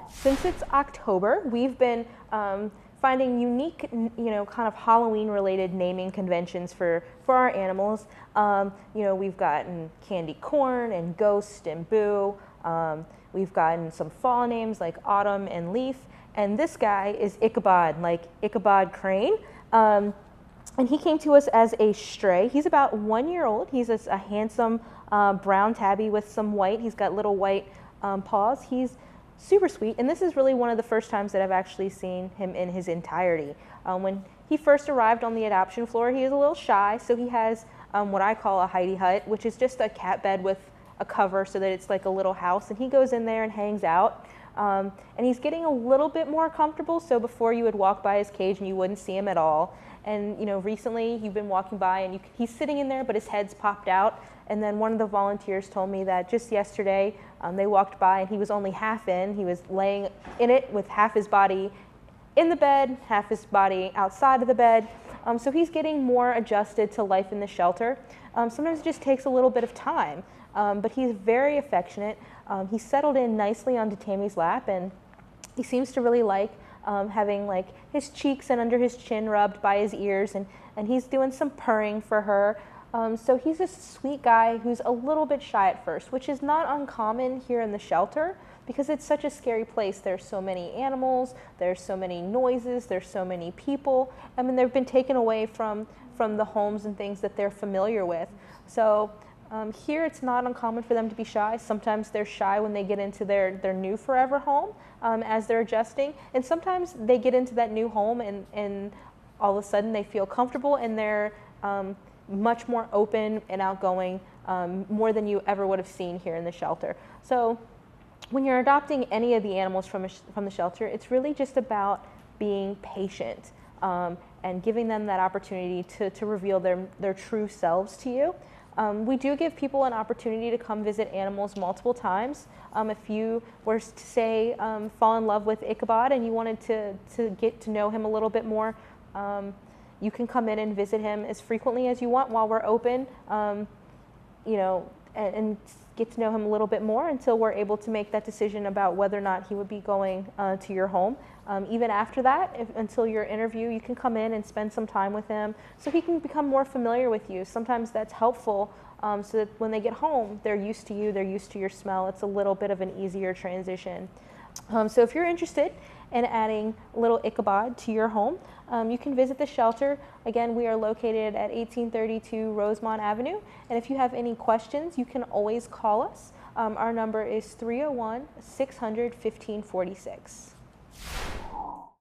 Since it's October, we've been finding unique, kind of Halloween-related naming conventions for our animals. We've gotten candy corn and ghost and boo. We've gotten some fall names like autumn and leaf. And this guy is Ichabod, like Ichabod Crane. And he came to us as a stray. He's about 1 year old. He's a handsome brown tabby with some white. He's got little white paws. He's super sweet. And this is really one of the first times that I've actually seen him in his entirety. When he first arrived on the adoption floor, he was a little shy. So he has what I call a hidey hut, which is just a cat bed with a cover so that it's like a little house. And he goes in there and hangs out. And he's getting a little bit more comfortable. So before you would walk by his cage and you wouldn't see him at all. And recently you've been walking by and he's sitting in there, but his head's popped out. And then one of the volunteers told me that just yesterday they walked by and he was only half in. He was laying in it with half his body in the bed, half his body outside of the bed. So he's getting more adjusted to life in the shelter. Sometimes it just takes a little bit of time, but he's very affectionate. He settled in nicely onto Tammy's lap, and he seems to really like having like his cheeks and under his chin rubbed by his ears, and he's doing some purring for her. So he's a sweet guy who's a little bit shy at first, which is not uncommon here in the shelter because it's such a scary place. There's so many animals, there's so many noises, there's so many people. I mean, they've been taken away from the homes and things that they're familiar with. So here it's not uncommon for them to be shy. Sometimes they're shy when they get into their new forever home as they're adjusting. And sometimes they get into that new home and all of a sudden they feel comfortable and they're much more open and outgoing, more than you ever would have seen here in the shelter. So when you're adopting any of the animals from the shelter, it's really just about being patient and giving them that opportunity to reveal their true selves to you. We do give people an opportunity to come visit animals multiple times. If you were to say fall in love with Ichabod and you wanted to get to know him a little bit more, you can come in and visit him as frequently as you want while we're open, and get to know him a little bit more until we're able to make that decision about whether or not he would be going to your home. Even after that, until your interview, you can come in and spend some time with him so he can become more familiar with you. Sometimes that's helpful so that when they get home, they're used to you, they're used to your smell. It's a little bit of an easier transition. So if you're interested in adding little Ichabod to your home, you can visit the shelter. Again, we are located at 1832 Rosemont Avenue. And if you have any questions, you can always call us. Our number is 301-600-1546.